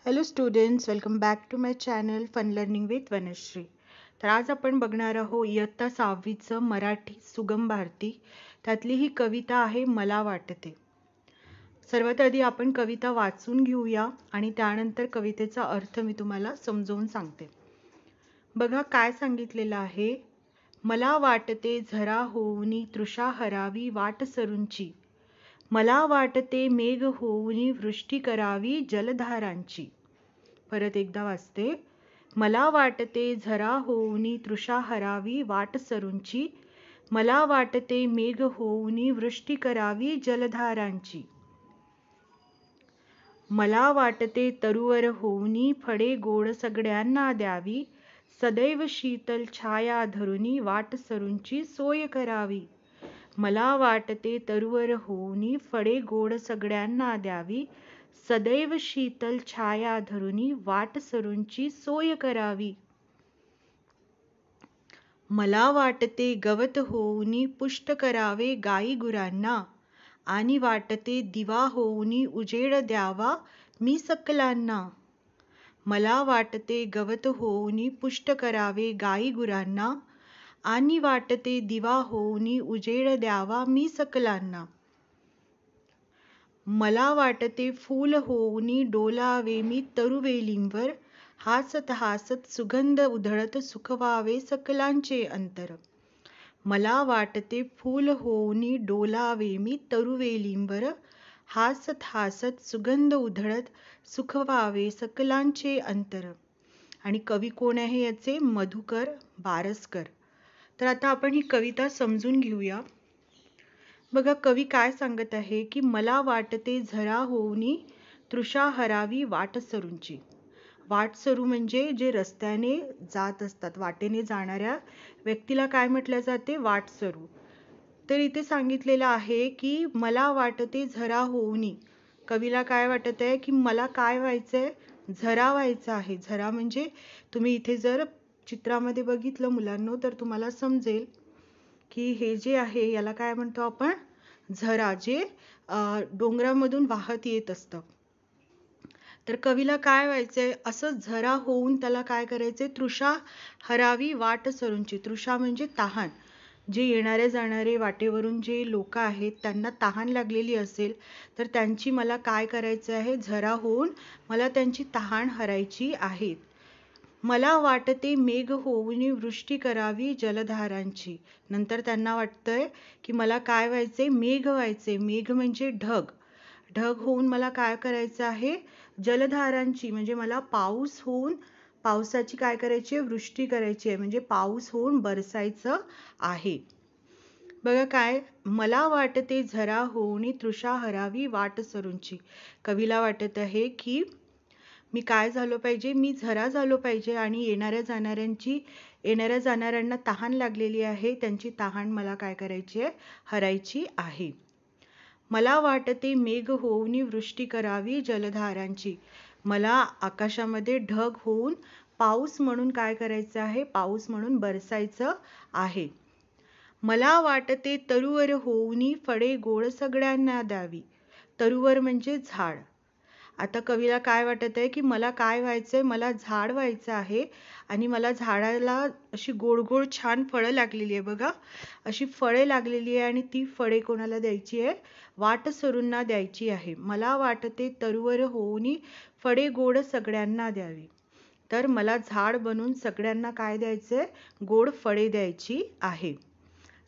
Hello students, welcome back to my channel fun learning with Vanshree. तर आज आपण बघणार आहोत इयत्ता 6वीचं मराठी सुगम भारती. त्यातली ही कविता आहे मला वाटते. सर्वात आधी आपण कविता वाचून घेऊया आणि त्यानंतर कवितेचा अर्थ मी तुम्हाला समजावून सांगते. बघा काय सांगितलेलं आहे. मला वाटते झरा होऊनी तृषा हरावी वाट सरूंची. मला वाटते मेघ होऊनी वृष्टी करावी जलधारांची. परत एकदा वाचते. मला वाटते झरा होऊनी तृषा हरावी वाट सरूंची. मला वाटते मेघ होऊनी वृष्टी करावी जलधारांची. मला वाटते तरुवर होऊनी फळे गोड सगळ्यांना द्यावी. सदैव शीतल छाया धरुनी वाट सरूंची सोय करावी. मला वाटते तरुवर होऊनी फळे गोड सगळ्यांना द्यावी. सदैव शीतल छाया धरुनी वाट सरूंची सोय करावी. मला वाटते गवत होऊनी पुष्ट करावे गाई गुरांना. आणि वाटते दिवा होऊनी उजेड द्यावा मी सकलांना. मला वाटते गवत होऊनी पुष्ट करावे गाई गुरांना. आणि वाटते दिवा होऊनी उजेड द्यावा मी सकलांना. मला वाटते फूल होऊनी डोलावे मी तरुवेलींवर. हासत हासत सुगंध उधळत सुखवावे सकलांचे अंतर. मला वाटते फूल होऊनी डोलावे मी तरुवेलींवर. हासत हासत सुगंध उधळत सुखवावे सकलांचे अंतर. आणि कवी कोण आहे याचे? मधुकर बारसकर. तर आता आपण ही कविता समजून घेऊया. बघा कवी काय सांगत आहे की मला वाटते झरा होऊनी तृषा हरावी वाट सरूंची. वाट सरू म्हणजे जे रस्त्याने जात असतात, वाटेने जाणाऱ्या व्यक्तीला काय म्हटलं जाते? वाट सरू. तर इथे सांगितलेलं आहे की मला वाटते झरा होऊनी. कवीला काय वाटत आहे की मला काय व्हायचंय? झरा व्हायचं आहे. झरा म्हणजे तुम्ही इथे जर चित्रामध्ये बघितलं मुलांनो तर तुम्हाला समजेल की हे जे आहे याला काय म्हणतो आपण? झरा, जे डोंगरामधून वाहत येत असतं. तर कवीला काय व्हायचंय? असं झरा होऊन त्याला काय करायचंय? तृषा हरावी वाट सरूंची. तृषा म्हणजे तहान. जे येणारे जाणारे वाटेवरून जे लोक आहेत त्यांना तहान लागलेली असेल तर त्यांची मला काय करायचं आहे? झरा होऊन मला त्यांची तहान हरायची आहे. मला वाटते मेघ होऊनी वृष्टी करावी जलधारांची. नंतर त्यांना वाटतंय की मला काय व्हायचंय? मेघ व्हायचंय. मेघ म्हणजे ढग. ढग होऊन मला काय करायचं आहे? जलधारांची म्हणजे मला पाऊस होऊन पावसाची काय करायची आहे? वृष्टी करायची आहे. म्हणजे पाऊस होऊन बरसायचं आहे. बघा काय, मला वाटते झरा होऊनी तृषा हरावी वाट सरूंची. कवीला वाटत आहे की मी काय झालो पाहिजे? मी झरा झालो पाहिजे आणि येणाऱ्या जाणाऱ्यांना तहान लागलेली आहे. त्यांची तहान मला काय करायची आहे? हरायची आहे. मला वाटते मेघ होऊनी वृष्टी करावी जलधारांची. मला आकाशामध्ये ढग होऊन पाऊस म्हणून काय करायचं आहे? पाऊस म्हणून बरसायचं आहे. मला वाटते तरुवर होऊनी फळे गोड सगळ्यांना द्यावी. तरुवर म्हणजे झाड. आता कवीला काय वाटत आहे की मला काय व्हायचंय? मला झाड व्हायचं आहे आणि मला झाडाला अशी गोड गोड छान फळं लागलेली आहे. बघा अशी फळे लागलेली आहे आणि ती फळे कोणाला द्यायची आहे? वाट सरूंना द्यायची आहे. मला वाटते तरुवर होऊनी फळे गोड सगळ्यांना द्यावी. तर मला झाड बनून सगळ्यांना काय द्यायचंय? गोड फळे द्यायची आहे.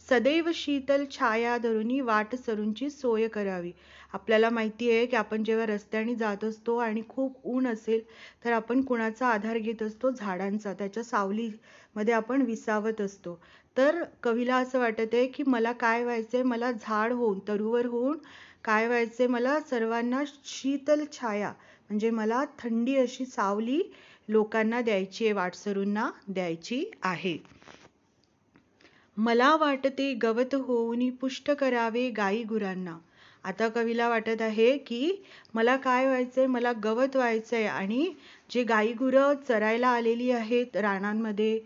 सदैव शीतल छाया धरुनी वाट सरूंची सोय करावी. आपल्याला माहिती आहे की आपण जेव्हा रस्त्याने जात असतो आणि खूप ऊन असेल तर आपण कुणाचा आधार घेत असतो? झाडांचा. त्याच्या सावलीमध्ये आपण विसावत असतो. तर कवीला असं वाटत आहे की मला काय व्हायचंय? मला झाड होऊन, तरुवर होऊन काय व्हायचंय? मला सर्वांना शीतल छाया म्हणजे मला थंडी अशी सावली लोकांना द्यायची आहे, वाटसरूंना द्यायची आहे. मला वाटते गवत होऊनी पुष्ट करावे गाई गुरांना. आता कवीला वाटत आहे की मला काय व्हायचंय? मला गवत व्हायचंय आणि जे गाई गुरं चरायला आलेली आहेत रानांमध्ये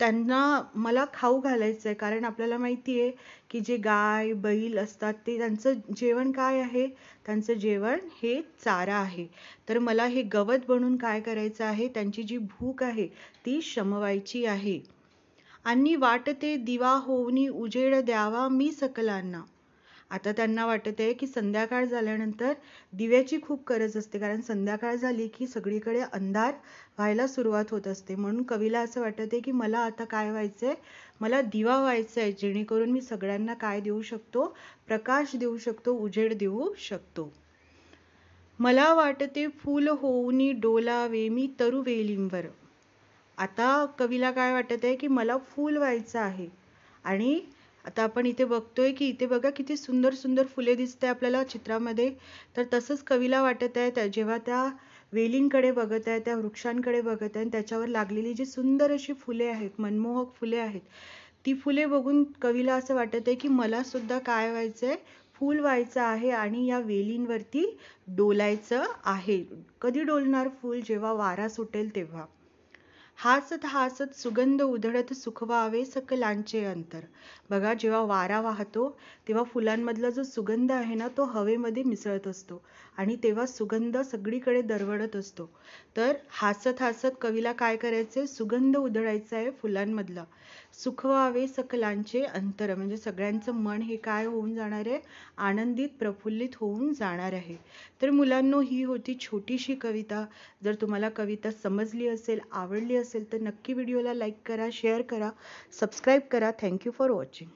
त्यांना मला खाऊ घालायचं आहे, कारण आपल्याला माहिती आहे की जे गाय बैल असतात ते त्यांचं जेवण काय आहे, त्यांचं जेवण हे चारा आहे. तर मला हे गवत बनवून काय करायचं आहे, त्यांची जी भूक आहे ती शमवायची आहे. आणि वाटते दिवा होऊनी उजेड द्यावा मी सकलांना. आता त्यांना वाटत आहे की संध्याकाळ झाल्यानंतर दिव्याची खूप गरज असते, कारण संध्याकाळ झाली की सगळीकडे अंधार व्हायला सुरुवात होत असते. म्हणून कवीला असं वाटत आहे की मला आता काय व्हायचंय, मला दिवा व्हायचा आहे, जेणेकरून मी सगळ्यांना काय देऊ शकतो, प्रकाश देऊ शकतो, उजेड देऊ शकतो. मला वाटते फूल होऊनी डोलावे मी तरुवेलींवर. आता कवीला काय वाटत आहे की मला फूल व्हायचं आहे. आणि आता आपण इथे बघतोय की इथे बघा किती सुंदर सुंदर फुले दिसते आपल्याला चित्रामध्ये. तर तसंच कवीला वाटत आहे जेव्हा त्या वेलींकडे बघत आहे, त्या वृक्षांकडे बघत आहे, त्याच्यावर लागलेली जी सुंदर अशी फुले आहेत, मनमोहक फुले आहेत, ती फुले बघून कवीला असं वाटत आहे की मला सुद्धा काय व्हायचंय, फूल व्हायचं आहे आणि या वेलींवरती डोलायचं आहे. कधी डोलणार फूल, जेव्हा वारा सुटेल तेव्हा. हासत हासत सुगंध उधळत सुखवावे सकलांचे अंतर. बघा, जेव्हा वारा वाहतो तेव्हा फुलांमधला जो सुगंध आहे ना, तो हवेमध्ये मिसळत असतो आणि तेव्हा सुगंध सगळीकडे दरवळत असतो. तर हासत हासत कवीला काय करायचंय, सुगंध उधळायचा आहे फुलांमधला. सुखवावे सकलांचे अंतर, म्हणजे सगळ्यांचं मन हे काय होऊन जाणार आहे, आनंदित प्रफुल्लित होऊन जाणार आहे. तर मुलांनो, ही होती छोटीशी कविता. जर तुम्हाला कविता समजली असेल, आवडली असेल तर नक्की व्हिडिओला लाईक करा, शेअर करा, सबस्क्राईब करा. Thank you for watching.